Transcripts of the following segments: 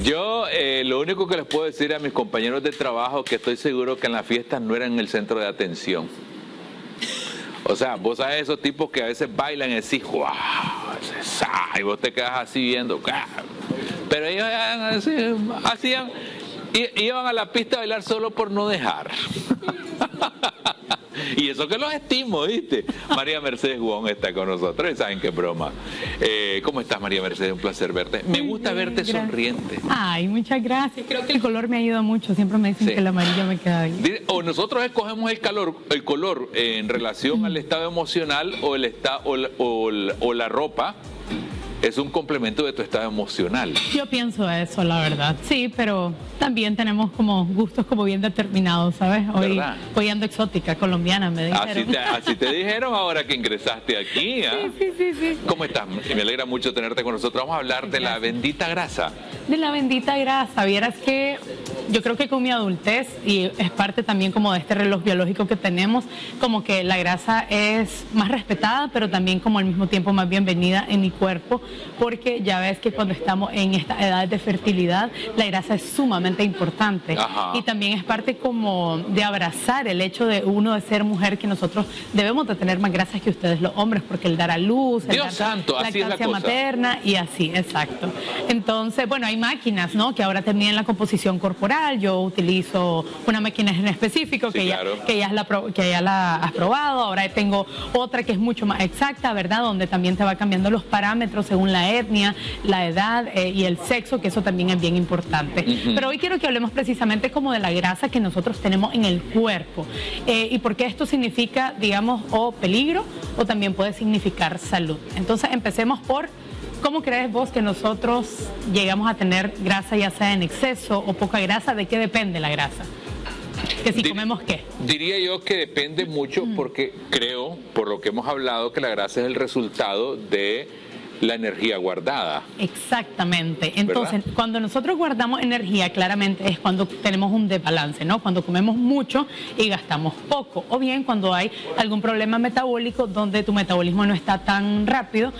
Yo lo único que les puedo decir a mis compañeros de trabajo que estoy seguro que en las fiestas no eran el centro de atención. O sea, vos sabes esos tipos que a veces bailan y decís, ¡guau! Y vos te quedas así viendo. Pero ellos iban a la pista a bailar solo por no dejar. Y eso que los estimo, ¿viste? María Mercedes Wong está con nosotros y saben qué broma. ¿Cómo estás, María Mercedes? Un placer verte. Me gusta verte sonriente. Ay, muchas gracias. Creo que el color me ayuda mucho. Siempre me dicen que el amarillo me queda bien. O nosotros escogemos el color en relación al estado emocional o la ropa. Es un complemento de tu estado emocional. Yo pienso eso, la verdad. Sí, pero también tenemos como gustos como bien determinados, ¿sabes? Hoy ando exótica, colombiana, me dijeron. Así te dijeron ahora que ingresaste aquí, ¿eh? Sí. ¿Cómo estás? Me alegra mucho tenerte con nosotros. Vamos a hablar de la bendita grasa. De la bendita grasa. Vieras que yo creo que con mi adultez, y es parte también como de este reloj biológico que tenemos, como que la grasa es más respetada, pero también como al mismo tiempo más bienvenida en mi cuerpo, porque ya ves que cuando estamos en esta edad de fertilidad, la grasa es sumamente importante. Ajá. Y también es parte como de abrazar el hecho de uno de ser mujer, que nosotros debemos de tener más grasa que ustedes los hombres, porque el dar a luz, el Dios santo, dar así lactancia es la cosa. materna y así, exacto. Entonces, bueno, hay máquinas, ¿no?, que ahora te miden la composición corporal. Yo utilizo una máquina en específico que ya la has probado. Ahora tengo otra que es mucho más exacta, ¿verdad?, donde también te va cambiando los parámetros según la etnia, la edad y el sexo, que eso también es bien importante. Pero hoy quiero que hablemos precisamente como de la grasa que nosotros tenemos en el cuerpo y por qué esto significa, digamos, o peligro o también puede significar salud. Entonces empecemos por: ¿cómo crees vos que nosotros llegamos a tener grasa, ya sea en exceso o poca grasa? ¿De qué depende la grasa? ¿Que si comemos qué? Diría yo que depende mucho porque creo, por lo que hemos hablado, que la grasa es el resultado de la energía guardada. Exactamente. Entonces, cuando nosotros guardamos energía, claramente es cuando tenemos un desbalance, ¿no? Cuando comemos mucho y gastamos poco. O bien cuando hay algún problema metabólico donde tu metabolismo no está tan rápido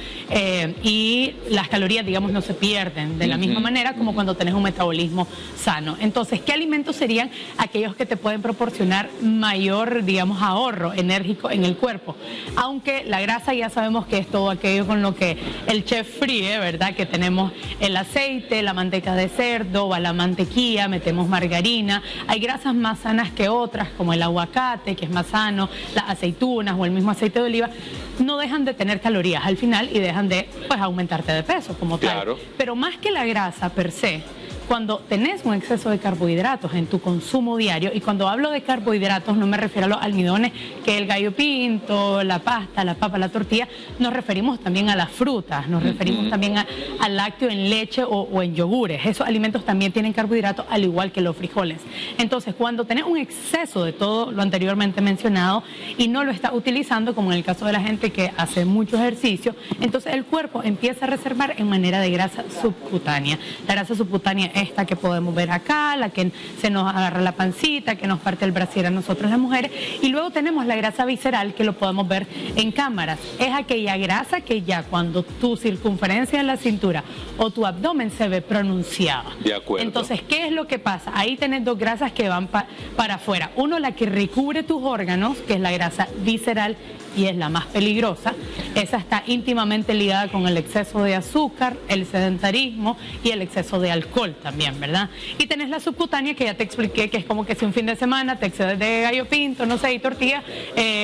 y las calorías, digamos, no se pierden de la misma manera como cuando tenés un metabolismo sano. Entonces, ¿qué alimentos serían aquellos que te pueden proporcionar mayor, digamos, ahorro enérgico en el cuerpo? Aunque la grasa ya sabemos que es todo aquello con lo que el chef fríe, ¿verdad? Que tenemos el aceite, la manteca de cerdo, o la mantequilla, metemos margarina. Hay grasas más sanas que otras, como el aguacate, que es más sano, las aceitunas o el mismo aceite de oliva. No dejan de tener calorías al final y dejan de, pues, aumentarte de peso como tal. Claro. Pero más que la grasa per se, cuando tenés un exceso de carbohidratos en tu consumo diario, y cuando hablo de carbohidratos no me refiero a los almidones, que es el gallo pinto, la pasta, la papa, la tortilla, nos referimos también a las frutas, nos referimos también al lácteo en leche o en yogures. Esos alimentos también tienen carbohidratos, al igual que los frijoles. Entonces, cuando tenés un exceso de todo lo anteriormente mencionado y no lo estás utilizando, como en el caso de la gente que hace mucho ejercicio, entonces el cuerpo empieza a reservar en manera de grasa subcutánea. La grasa subcutánea, esta que podemos ver acá, la que se nos agarra la pancita, que nos parte el brasier a nosotros las mujeres, y luego tenemos la grasa visceral, que lo podemos ver en cámaras. Es aquella grasa que ya cuando tu circunferencia en la cintura o tu abdomen se ve pronunciado. De acuerdo. Entonces, ¿qué es lo que pasa? Ahí tenés dos grasas que van para afuera. Uno, la que recubre tus órganos, que es la grasa visceral, y es la más peligrosa. Esa está íntimamente ligada con el exceso de azúcar, el sedentarismo y el exceso de alcohol también, ¿verdad? Y tenés la subcutánea, que ya te expliqué, que es como que si un fin de semana te excedes de gallo pinto, no sé, y tortilla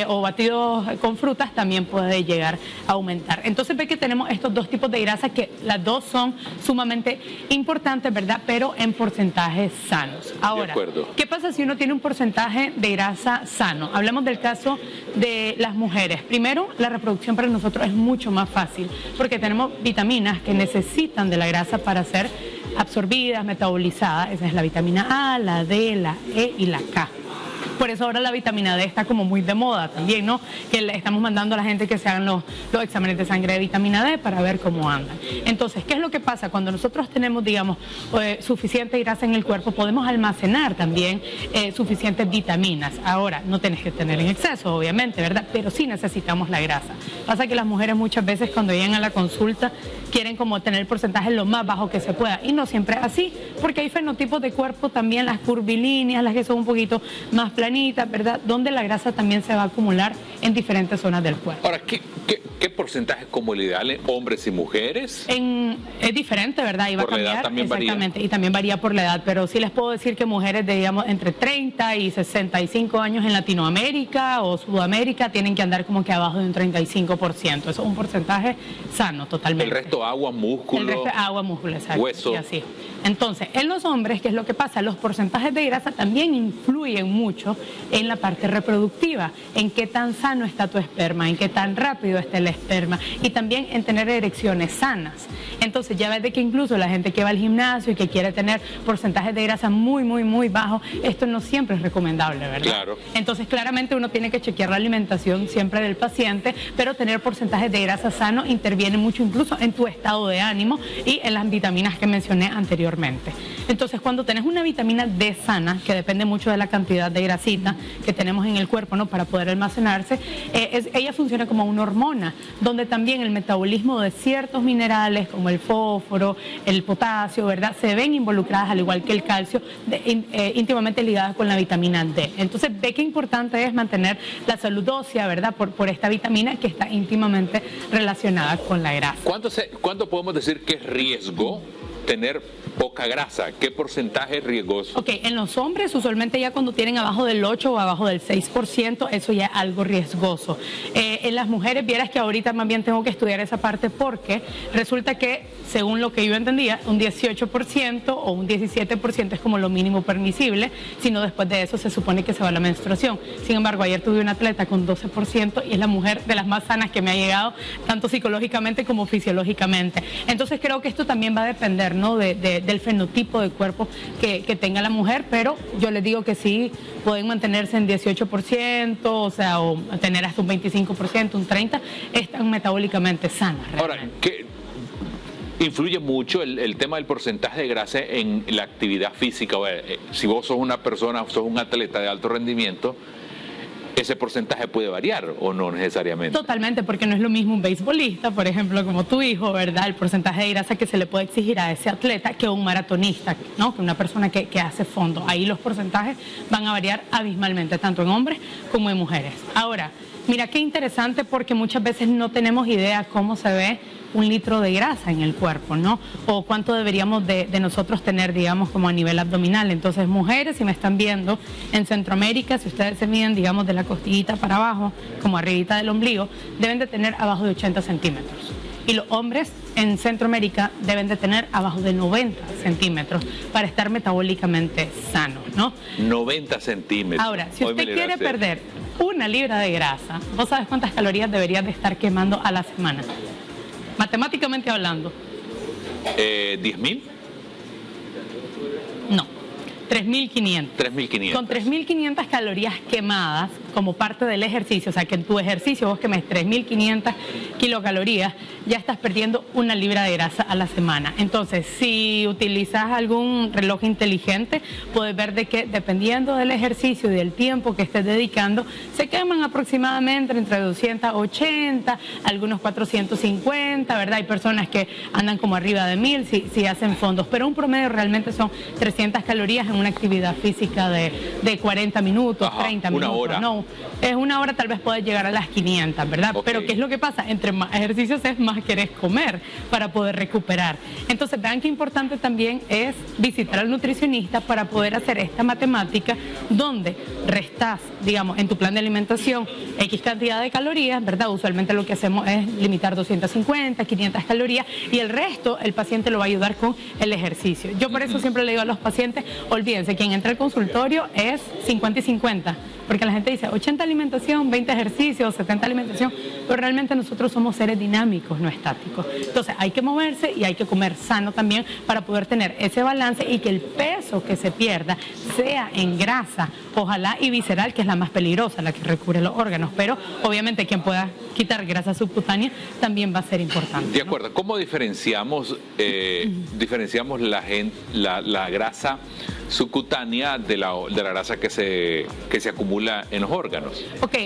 o batidos con frutas, también puede llegar a aumentar. Entonces ve que tenemos estos dos tipos de grasa, que las dos son sumamente importantes, ¿verdad? Pero en porcentajes sanos. Ahora, ¿qué pasa si uno tiene un porcentaje de grasa sano? Hablemos del caso de las mujeres. Primero, la reproducción para nosotros es mucho más fácil porque tenemos vitaminas que necesitan de la grasa para ser absorbidas, metabolizadas. Esa es la vitamina A, la D, la E y la K. Por eso ahora la vitamina D está como muy de moda también, ¿no? Que le estamos mandando a la gente que se hagan los exámenes de sangre de vitamina D para ver cómo andan. Entonces, ¿qué es lo que pasa? Cuando nosotros tenemos, digamos, suficiente grasa en el cuerpo, podemos almacenar también suficientes vitaminas. Ahora, no tenés que tener en exceso, obviamente, ¿verdad? Pero sí necesitamos la grasa. Pasa que las mujeres muchas veces cuando llegan a la consulta quieren como tener el porcentaje lo más bajo que se pueda. Y no siempre es así, porque hay fenotipos de cuerpo también, las curvilíneas, las que son un poquito más planitas, ¿verdad? Donde la grasa también se va a acumular en diferentes zonas del cuerpo. Ahora, ¿qué porcentaje es como el ideal en hombres y mujeres? Es diferente, ¿verdad? Y va por a cambiar, la edad también exactamente, varía. Y también varía por la edad, pero sí les puedo decir que mujeres de, digamos, entre 30 y 65 años en Latinoamérica o Sudamérica tienen que andar como que abajo de un 35%. Eso es un porcentaje sano totalmente. El resto agua, músculo. El resto agua, músculo, exacto. Hueso. Y así. Entonces, en los hombres, ¿qué es lo que pasa? Los porcentajes de grasa también influyen mucho en la parte reproductiva, en qué tan sano está tu esperma, en qué tan rápido está el esperma y también en tener erecciones sanas. Entonces, ya ves de que incluso la gente que va al gimnasio y que quiere tener porcentajes de grasa muy, muy, muy bajos, esto no siempre es recomendable, ¿verdad? Claro. Entonces, claramente uno tiene que chequear la alimentación siempre del paciente, pero tener porcentajes de grasa sano interviene mucho incluso en tu estado de ánimo y en las vitaminas que mencioné anteriormente. Entonces, cuando tenés una vitamina D sana, que depende mucho de la cantidad de grasita que tenemos en el cuerpo, ¿no?, para poder almacenarse, ella funciona como una hormona, donde también el metabolismo de ciertos minerales, como el fósforo, el potasio, ¿verdad?, se ven involucradas, al igual que el calcio, íntimamente ligadas con la vitamina D. Entonces, ve qué importante es mantener la salud ósea, ¿verdad?, por esta vitamina que está íntimamente relacionada con la grasa. ¿Cuánto podemos decir que es riesgo tener poca grasa? ¿Qué porcentaje es riesgoso? Ok, en los hombres usualmente ya cuando tienen abajo del 8 o abajo del 6%, eso ya es algo riesgoso. En las mujeres, vieras que ahorita más bien tengo que estudiar esa parte porque resulta que, según lo que yo entendía, un 18% o un 17% es como lo mínimo permisible, sino después de eso se supone que se va la menstruación. Sin embargo, ayer tuve una atleta con 12% y es la mujer de las más sanas que me ha llegado, tanto psicológicamente como fisiológicamente. Entonces creo que esto también va a depender, ¿no?, del fenotipo de cuerpo que tenga la mujer, pero yo les digo que sí, pueden mantenerse en 18%, o sea, o tener hasta un 25%, un 30%, están metabólicamente sanas. Ahora, ¿qué influye mucho el tema del porcentaje de grasa en la actividad física? Si vos sos una persona, sos un atleta de alto rendimiento, ese porcentaje puede variar o no necesariamente. Totalmente, porque no es lo mismo un beisbolista, por ejemplo, como tu hijo, ¿verdad? El porcentaje de grasa que se le puede exigir a ese atleta que un maratonista, ¿no?, que una persona que hace fondo. Ahí los porcentajes van a variar abismalmente, tanto en hombres como en mujeres. Ahora, mira qué interesante, porque muchas veces no tenemos idea cómo se ve un litro de grasa en el cuerpo, ¿no? O cuánto deberíamos de nosotros tener, digamos, como a nivel abdominal. Entonces, mujeres, si me están viendo en Centroamérica, si ustedes se miden, digamos, de la costillita para abajo, como arribita del ombligo, deben de tener abajo de 80 centímetros. Y los hombres en Centroamérica deben de tener abajo de 90 centímetros para estar metabólicamente sanos, ¿no? 90 centímetros. Ahora, si usted quiere perder 1 libra de grasa, ¿vos sabes cuántas calorías deberías de estar quemando a la semana? Matemáticamente hablando. 10.000. No, 3.500. 3.500. Con 3.500 calorías quemadas como parte del ejercicio, o sea que en tu ejercicio vos quemes 3.500 kilocalorías, ya estás perdiendo 1 libra de grasa a la semana. Entonces, si utilizas algún reloj inteligente, puedes ver de que dependiendo del ejercicio y del tiempo que estés dedicando, se queman aproximadamente entre 280, algunos 450, ¿verdad? Hay personas que andan como arriba de 1.000 si hacen fondos, pero un promedio realmente son 300 calorías en una actividad física de 40 minutos, 30 minutos. Una hora. No, es 1 hora, tal vez puedes llegar a las 500, ¿verdad? Okay. Pero ¿qué es lo que pasa? Entre más ejercicios es más querés comer para poder recuperar. Entonces, vean qué importante también es visitar al nutricionista para poder hacer esta matemática donde restás, digamos, en tu plan de alimentación X cantidad de calorías, ¿verdad? Usualmente lo que hacemos es limitar 250, 500 calorías y el resto el paciente lo va a ayudar con el ejercicio. Yo por eso siempre le digo a los pacientes, olvídense, quien entra al consultorio es 50 y 50, porque la gente dice 80 alimentación, 20 ejercicios, 70 alimentación, pero realmente nosotros somos seres dinámicos, no estáticos. Entonces hay que moverse y hay que comer sano también para poder tener ese balance y que el peso que se pierda sea en grasa, ojalá y visceral, que es la más peligrosa, la que recubre los órganos, pero obviamente quien pueda quitar grasa subcutánea también va a ser importante, ¿no? De acuerdo. ¿Cómo diferenciamos la grasa subcutánea de la grasa que se acumula en los órganos. Ok,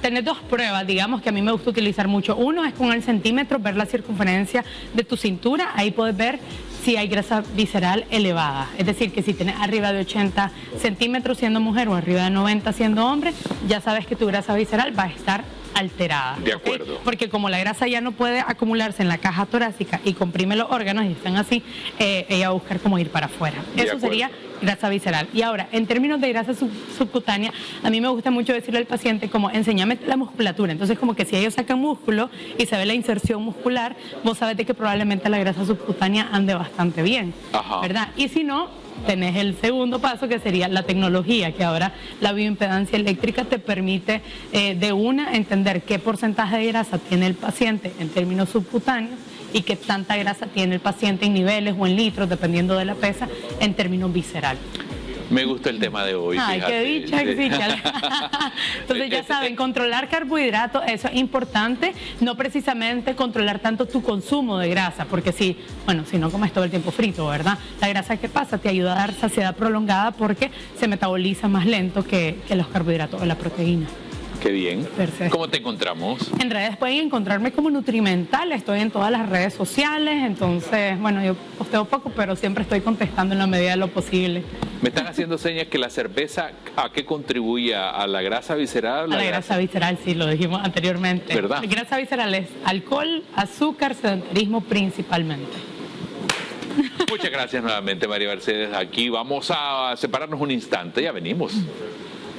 tenés dos pruebas, digamos, que a mí me gusta utilizar mucho. Uno es con el centímetro, ver la circunferencia de tu cintura. Ahí puedes ver si hay grasa visceral elevada. Es decir, que si tienes arriba de 80 centímetros siendo mujer o arriba de 90 siendo hombre, ya sabes que tu grasa visceral va a estar alterada. De acuerdo. ¿Okay? Porque como la grasa ya no puede acumularse en la caja torácica y comprime los órganos y están así, ella va a buscar cómo ir para afuera. Eso sería grasa visceral. Y ahora, en términos de grasa subcutánea, a mí me gusta mucho decirle al paciente como, enséñame la musculatura. Entonces, como que si ellos sacan músculo y se ve la inserción muscular, vos sabes de que probablemente la grasa subcutánea ande bastante bien. Ajá. ¿Verdad? Y si no, tenés el segundo paso, que sería la tecnología, que ahora la bioimpedancia eléctrica te permite de una entender qué porcentaje de grasa tiene el paciente en términos subcutáneos y qué tanta grasa tiene el paciente en niveles o en litros, dependiendo de la pesa, en términos visceral. Me gusta el tema de hoy. Ay, fíjate. qué dicha, qué dicha. Entonces ya saben, controlar carbohidratos, eso es importante, no precisamente controlar tanto tu consumo de grasa, porque si no comes todo el tiempo frito, ¿verdad? La grasa, ¿qué pasa? Te ayuda a dar saciedad prolongada porque se metaboliza más lento que los carbohidratos o la proteína. Qué bien. Perfecto. ¿Cómo te encontramos? En redes pueden encontrarme como Nutrimental, estoy en todas las redes sociales, entonces, yo posteo poco, pero siempre estoy contestando en la medida de lo posible. Me están haciendo señas que la cerveza, ¿a qué contribuye? ¿A la grasa visceral? A la grasa visceral, sí, lo dijimos anteriormente. ¿Verdad? La grasa visceral es alcohol, azúcar, sedentarismo principalmente. Muchas gracias nuevamente, María Mercedes. Aquí vamos a separarnos un instante, ya venimos.